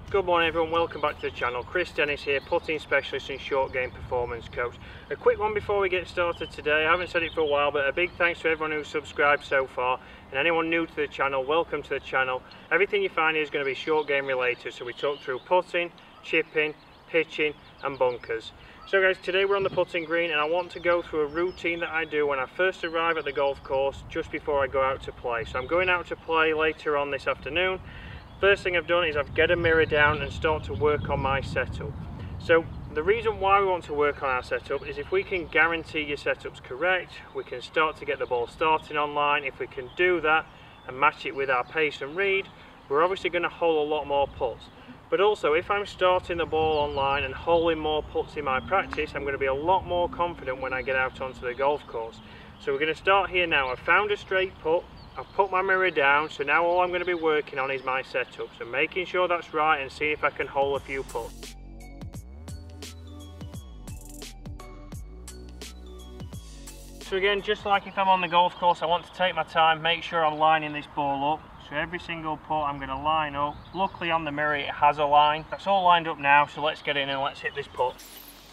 Good morning everyone, welcome back to the channel. Chris Dennis here, putting specialist and short game performance coach. A quick one before we get started today. I haven't said it for a while, but a big thanks to everyone who's subscribed so far, and anyone new to the channel, welcome to the channel. Everything you find here is going to be short game related, so we talk through putting, chipping, pitching and bunkers. So guys, today we're on the putting green and I want to go through a routine that I do when I first arrive at the golf course just before I go out to play. So I'm going out to play later on this afternoon. First thing I've done is I've get a mirror down and start to work on my setup. So the reason why we want to work on our setup is if we can guarantee your setup's correct, we can start to get the ball starting online. If we can do that and match it with our pace and read, we're obviously going to hole a lot more putts. But also if I'm starting the ball online and holing more putts in my practice, I'm going to be a lot more confident when I get out onto the golf course. So we're going to start here now. I've found a straight putt. I've put my mirror down, so now all I'm going to be working on is my setup. So making sure that's right and see if I can hole a few putts. So again, just like if I'm on the golf course, I want to take my time, make sure I'm lining this ball up. So every single putt I'm going to line up. Luckily on the mirror it has a line. That's all lined up now, so let's get in and let's hit this putt.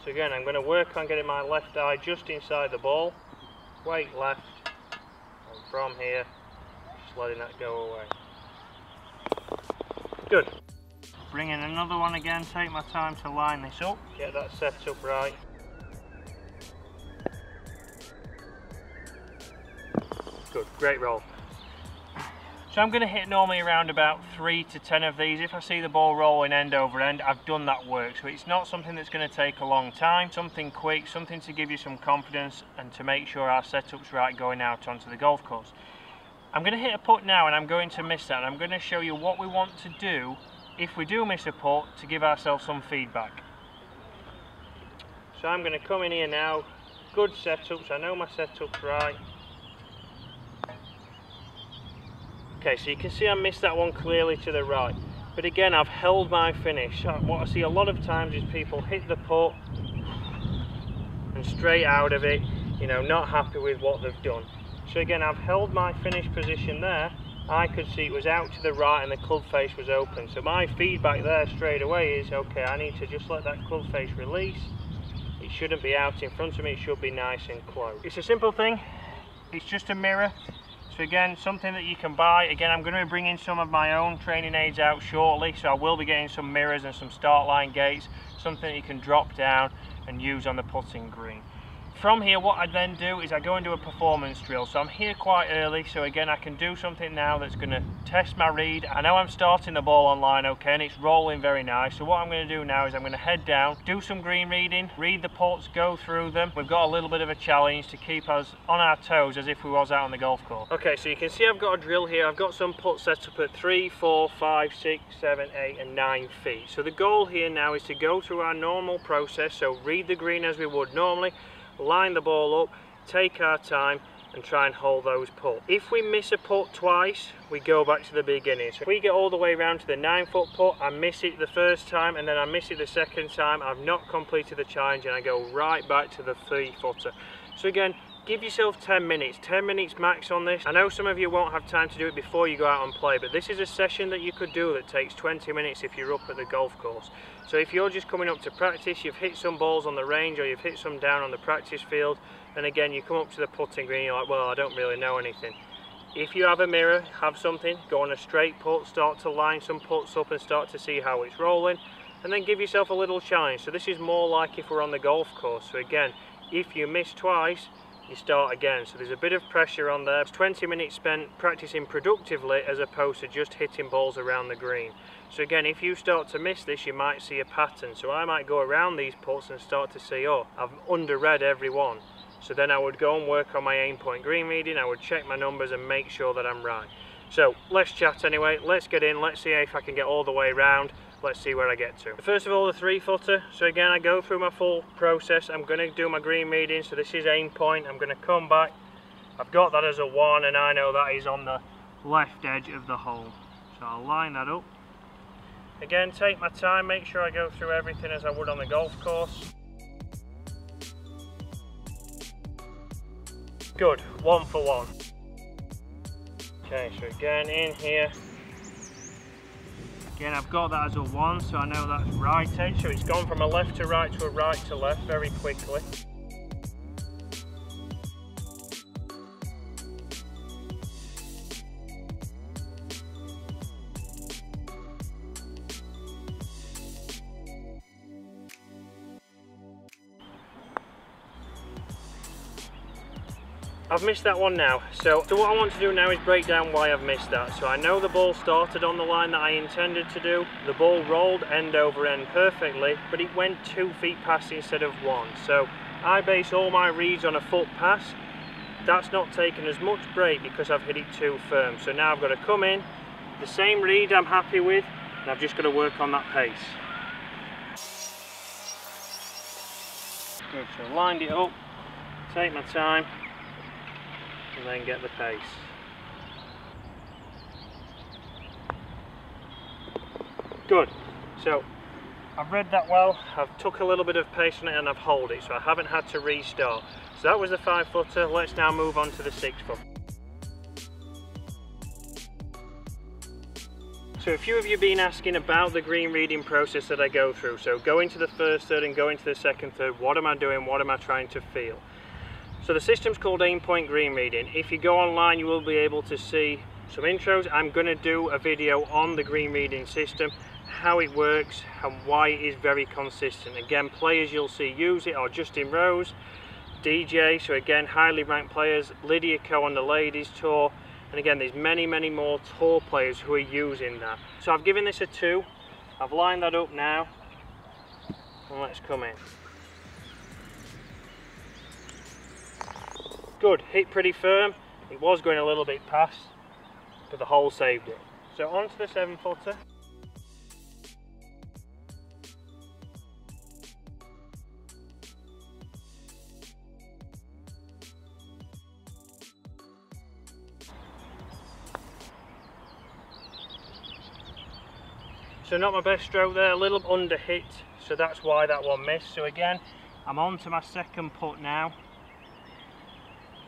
So again, I'm going to work on getting my left eye just inside the ball. Weight left, and from here, letting that go away. Good. Bring in another one again, take my time to line this up, get that set up right. Good, great roll. So I'm going to hit normally around about 3 to 10 of these. If I see the ball rolling end over end, I've done that work. So it's not something that's going to take a long time, something quick, something to give you some confidence and to make sure our setup's right going out onto the golf course. I'm going to hit a putt now and I'm going to miss that, and I'm going to show you what we want to do if we do miss a putt to give ourselves some feedback. So I'm going to come in here now, good setups, I know my setup's right. Okay, so you can see I missed that one clearly to the right, but again I've held my finish. What I see a lot of times is people hit the putt and straight out of it, you know, not happy with what they've done. So again, I've held my finish position there. I could see it was out to the right and the club face was open. So my feedback there straight away is, okay, I need to just let that club face release. It shouldn't be out in front of me, it should be nice and close. It's a simple thing, it's just a mirror. So again, something that you can buy. Again, I'm going to be bringing some of my own training aids out shortly, so I will be getting some mirrors and some start line gates, something you can drop down and use on the putting green. From here, what I then do is I go into a performance drill. So I'm here quite early, so again I can do something now that's going to test my read. I know I'm starting the ball online okay, and it's rolling very nice. So what I'm going to do now is I'm going to head down, do some green reading, read the putts, go through them. We've got a little bit of a challenge to keep us on our toes as if we was out on the golf course. Okay, so you can see I've got a drill here. I've got some putts set up at 3, 4, 5, 6, 7, 8 and 9 feet. So the goal here now is to go through our normal process. So read the green as we would normally, line the ball up, take our time and try and hold those putts. If we miss a putt twice, we go back to the beginning. So if we get all the way around to the 9-foot putt, I miss it the first time and then I miss it the second time, I've not completed the challenge and I go right back to the 3-footer. So again, give yourself 10 minutes, 10 minutes max on this. I know some of you won't have time to do it before you go out and play, but this is a session that you could do that takes 20 minutes if you're up at the golf course. So if you're just coming up to practice, you've hit some balls on the range or you've hit some down on the practice field, and again you come up to the putting green, you're like, well, I don't really know anything. If you have a mirror, have something, go on a straight putt, start to line some putts up and start to see how it's rolling, and then give yourself a little challenge. So this is more like if we're on the golf course. So again, if you miss twice, you start again. So there's a bit of pressure on there. It's 20 minutes spent practicing productively as opposed to just hitting balls around the green. So again, if you start to miss this, you might see a pattern. So I might go around these putts and start to see, oh, I've underread every one. So then I would go and work on my aim point green reading, I would check my numbers and make sure that I'm right. So let's chat anyway, let's get in, let's see if I can get all the way around. Let's see where I get to. First of all, the 3-footer. So again, I go through my full process. I'm going to do my green reading. So this is aim point. I'm going to come back. I've got that as a 1 and I know that is on the left edge of the hole. So I'll line that up. Again, take my time. Make sure I go through everything as I would on the golf course. Good. 1 for 1. Okay, so again in here. Again, I've got that as a 1, so I know that's right edge, so it's gone from a left to right to a right to left very quickly. I've missed that one now, so what I want to do now is break down why I've missed that. So I know the ball started on the line that I intended to do, the ball rolled end over end perfectly, but it went 2 feet past instead of 1. So I base all my reads on a foot pass. That's not taken as much break because I've hit it too firm. So now I've got to come in, the same read I'm happy with, and I've just got to work on that pace. Good, so lined it up, take my time, and then get the pace. Good. So I've read that well, I've took a little bit of pace on it and I've held it, so I haven't had to restart. So that was the 5-footer, let's now move on to the 6-foot. So a few of you have been asking about the green reading process that I go through. So going to the first third and going to the second third, what am I doing, what am I trying to feel? So the system's called Aim Point Green Reading. If you go online you will be able to see some intros. I'm going to do a video on the green reading system, how it works and why it is very consistent. Again, players you'll see use it are Justin Rose, DJ, so again highly ranked players, Lydia Ko on the ladies tour, and again there's many more tour players who are using that. So I've given this a 2, I've lined that up now, and let's come in. Good, hit pretty firm. It was going a little bit past, but the hole saved it. So onto the 7-footer. So not my best stroke there, a little under hit, so that's why that one missed. So again, I'm on to my second putt now.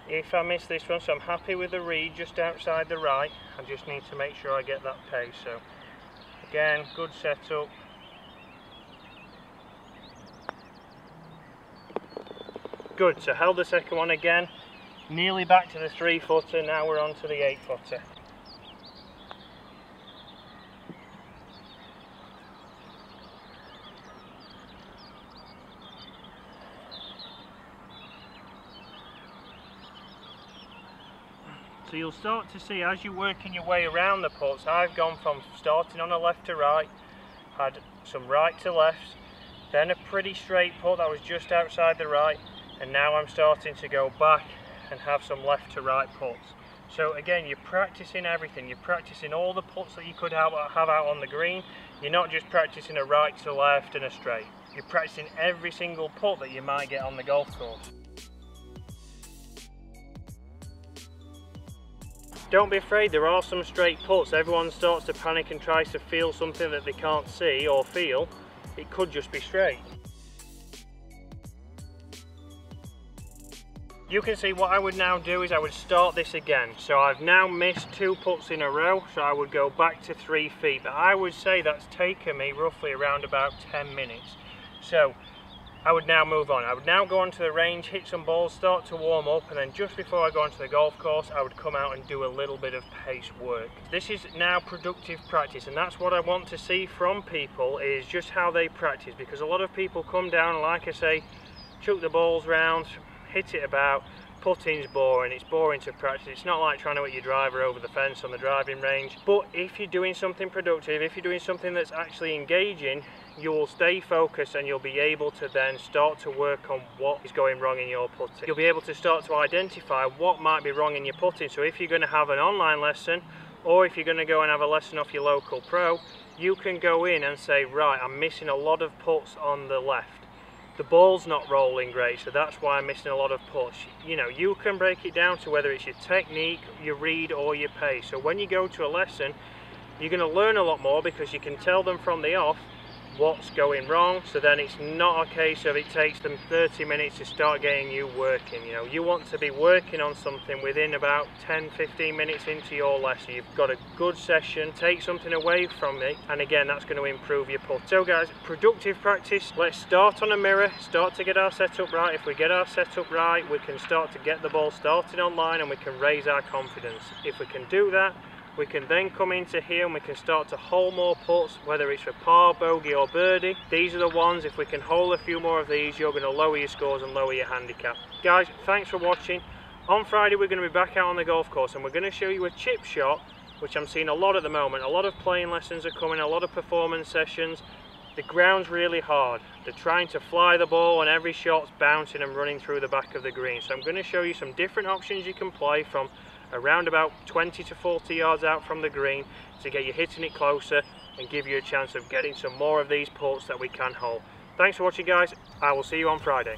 If I miss this one, so I'm happy with the read just outside the right, I just need to make sure I get that pace. So again, good setup. Good, so held the second one again, nearly back to the 3-footer, now we're on to the 8-footer. So you'll start to see as you're working your way around the putts, I've gone from starting on a left to right, had some right to left, then a pretty straight putt that was just outside the right, and now I'm starting to go back and have some left to right putts. So again, you're practicing everything, you're practicing all the putts that you could have out on the green. You're not just practicing a right to left and a straight, you're practicing every single putt that you might get on the golf course. Don't be afraid, there are some straight putts. Everyone starts to panic and tries to feel something that they can't see or feel. It could just be straight. You can see what I would now do is I would start this again. So I've now missed 2 putts in a row, so I would go back to 3 feet. But I would say that's taken me roughly around about 10 minutes. So I would now move on. I would now go onto the range, hit some balls, start to warm up, and then just before I go onto the golf course, I would come out and do a little bit of pace work. This is now productive practice, and that's what I want to see from people, is just how they practice, because a lot of people come down and, like I say, chuck the balls round, hit it about. Putting's boring, it's boring to practice. It's not like trying to hit your driver over the fence on the driving range. But if you're doing something productive, if you're doing something that's actually engaging, you will stay focused and you'll be able to then start to work on what is going wrong in your putting. You'll be able to start to identify what might be wrong in your putting. So if you're going to have an online lesson, or if you're going to go and have a lesson off your local pro, you can go in and say, right, I'm missing a lot of putts on the left. The ball's not rolling great, so that's why I'm missing a lot of putts. You know, you can break it down to whether it's your technique, your read, or your pace. So when you go to a lesson, you're going to learn a lot more because you can tell them from the off, what's going wrong, so then it's not a case of it takes them 30 minutes to start getting you working. You know, you want to be working on something within about 10-15 minutes into your lesson. You've got a good session, take something away from it, and again, that's going to improve your putt. So guys, productive practice. Let's start on a mirror, start to get our setup right. If we get our setup right, we can start to get the ball started online and we can raise our confidence. If we can do that, we can then come into here and we can start to hole more putts, whether it's for par, bogey or birdie. These are the ones, if we can hole a few more of these, you're going to lower your scores and lower your handicap. Guys, thanks for watching. On Friday we're going to be back out on the golf course and we're going to show you a chip shot, which I'm seeing a lot at the moment. A lot of playing lessons are coming, a lot of performance sessions. The ground's really hard. They're trying to fly the ball and every shot's bouncing and running through the back of the green. So I'm going to show you some different options you can play from around about 20 to 40 yards out from the green to get you hitting it closer and give you a chance of getting some more of these putts that we can hole. Thanks for watching guys, I will see you on Friday.